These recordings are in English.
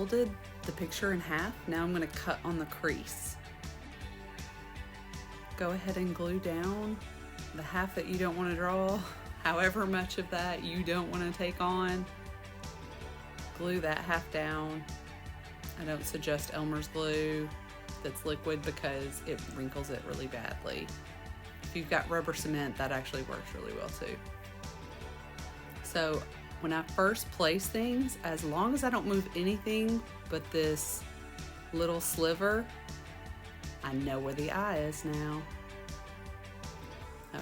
folded the picture in half, now I'm going to cut on the crease. Go ahead and glue down the half that you don't want to draw, however much of that you don't want to take on. Glue that half down. I don't suggest Elmer's glue that's liquid because it wrinkles it really badly. If you've got rubber cement, that actually works really well too. So when I first place things, as long as I don't move anything but this little sliver, I know where the eye is now.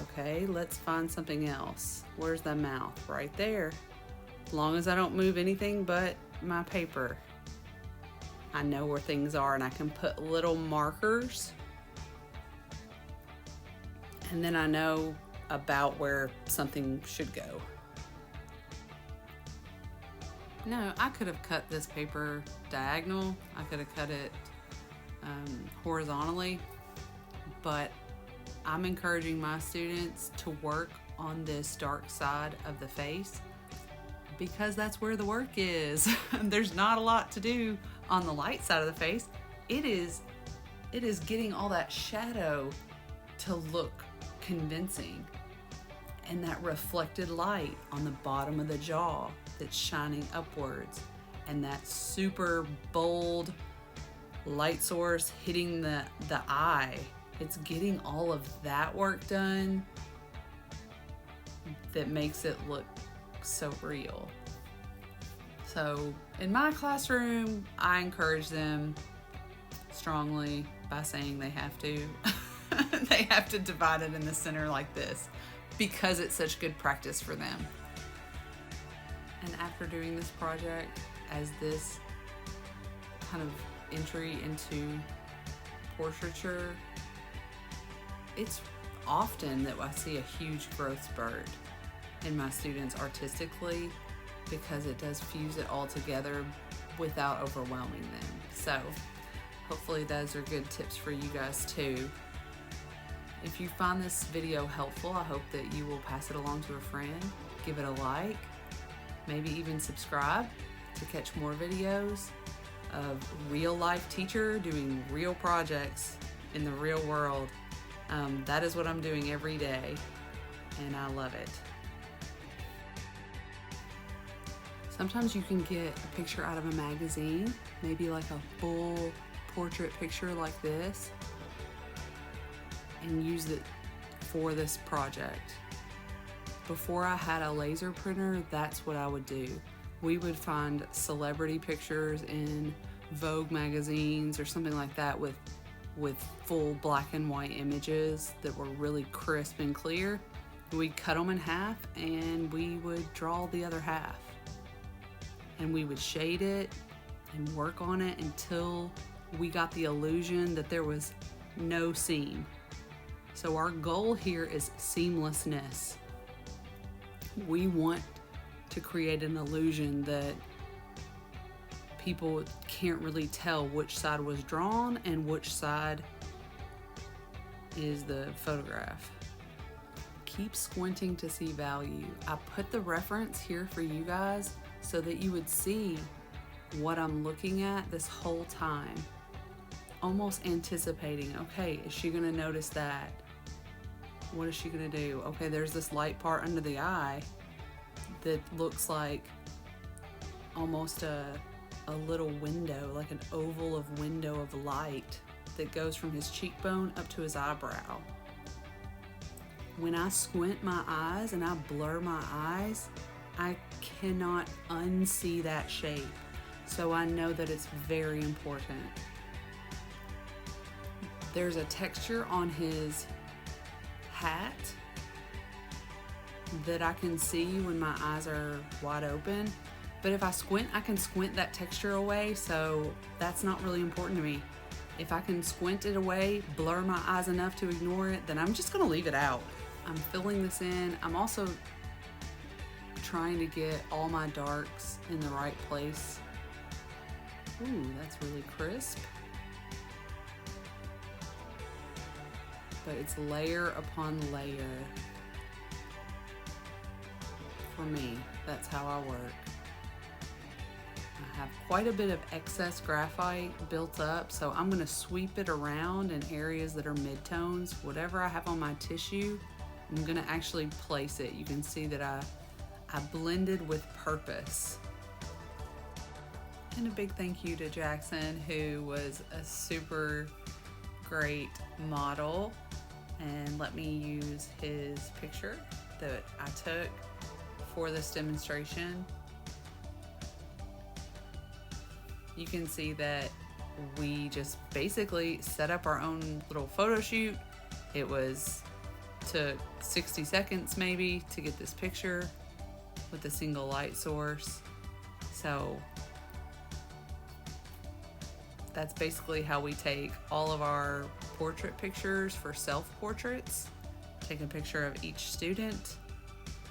Okay, let's find something else. Where's the mouth? Right there. As long as I don't move anything but my paper, I know where things are, and I can put little markers, and then I know about where something should go. No, I could have cut this paper diagonal. I could have cut it horizontally, but I'm encouraging my students to work on this dark side of the face because that's where the work is. There's not a lot to do on the light side of the face. It is getting all that shadow to look convincing, and that reflected light on the bottom of the jaw that's shining upwards, and that super bold light source hitting the eye. It's getting all of that work done that makes it look so real. So in my classroom, I encourage them strongly by saying they have to. They have to divide it in the center like this because it's such good practice for them. And after doing this project as this kind of entry into portraiture, it's often that I see a huge growth spurt in my students artistically because it does fuse it all together without overwhelming them. So hopefully those are good tips for you guys too. If you find this video helpful, I hope that you will pass it along to a friend, give it a like, maybe even subscribe to catch more videos of real life teacher doing real projects in the real world. That is what I'm doing every day, and I love it. Sometimes you can get a picture out of a magazine, maybe like a full portrait picture like this, and use it for this project. Before I had a laser printer, that's what I would do. We would find celebrity pictures in Vogue magazines or something like that with full black and white images that were really crisp and clear. We'd cut them in half and we would draw the other half. And we would shade it and work on it until we got the illusion that there was no seam. So our goal here is seamlessness. We want to create an illusion that people can't really tell which side was drawn and which side is the photograph. Keep squinting to see value. I put the reference here for you guys so that you would see what I'm looking at this whole time. Almost anticipating, okay, is she gonna notice that? What is she gonna do? Okay, there's this light part under the eye that looks like almost a little window, like an oval of window of light that goes from his cheekbone up to his eyebrow. When I squint my eyes and I blur my eyes, I cannot unsee that shape. So I know that it's very important. There's a texture on his hat that I can see when my eyes are wide open. But if I squint, I can squint that texture away, so that's not really important to me. If I can squint it away, blur my eyes enough to ignore it, then I'm just gonna leave it out. I'm filling this in. I'm also trying to get all my darks in the right place. Ooh, that's really crisp. But it's layer upon layer. For me, that's how I work. I have quite a bit of excess graphite built up, so I'm gonna sweep it around in areas that are midtones. Whatever I have on my tissue, I'm gonna actually place it. You can see that I blended with purpose. And a big thank you to Jackson, who was a super great model and let me use his picture that I took for this demonstration. You can see that we just basically set up our own little photo shoot. It took 60 seconds maybe to get this picture with a single light source. So that's basically how we take all of our portrait pictures for self-portraits. Take a picture of each student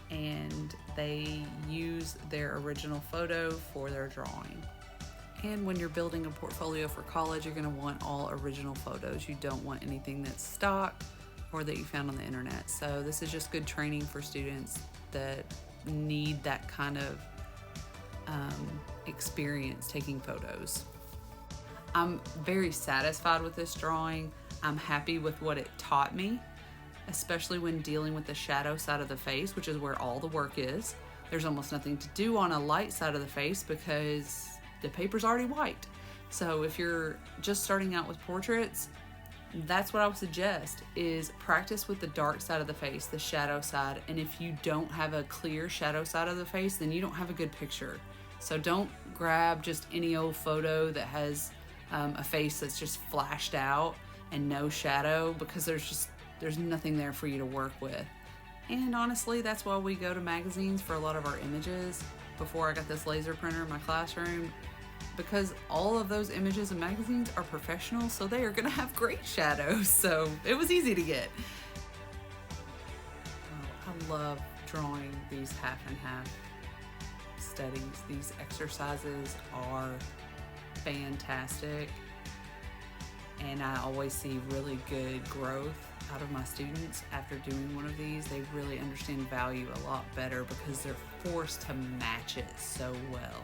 and they use their original photo for their drawing. And when you're building a portfolio for college, you're gonna want all original photos. You don't want anything that's stock or that you found on the internet. So this is just good training for students that need that kind of experience taking photos. I'm very satisfied with this drawing. I'm happy with what it taught me, especially when dealing with the shadow side of the face, which is where all the work is. There's almost nothing to do on a light side of the face because the paper's already white. So if you're just starting out with portraits, that's what I would suggest, is practice with the dark side of the face, the shadow side. And if you don't have a clear shadow side of the face, then you don't have a good picture. So don't grab just any old photo that has a face that's just flashed out and no shadow, because there's nothing there for you to work with. And honestly, that's why we go to magazines for a lot of our images. Before I got this laser printer in my classroom, because all of those images and magazines are professional, so they are gonna have great shadows. So it was easy to get. Oh, I love drawing these half and half studies. These exercises are fantastic. And I always see really good growth out of my students after doing one of these. They really understand value a lot better because they're forced to match it so well.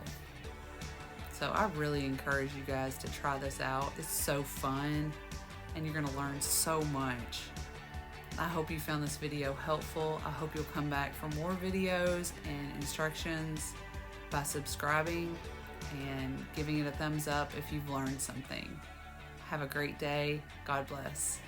So I really encourage you guys to try this out. It's so fun and you're gonna learn so much. I hope you found this video helpful. I hope you'll come back for more videos and instructions by subscribing and giving it a thumbs up if you've learned something. Have a great day. God bless.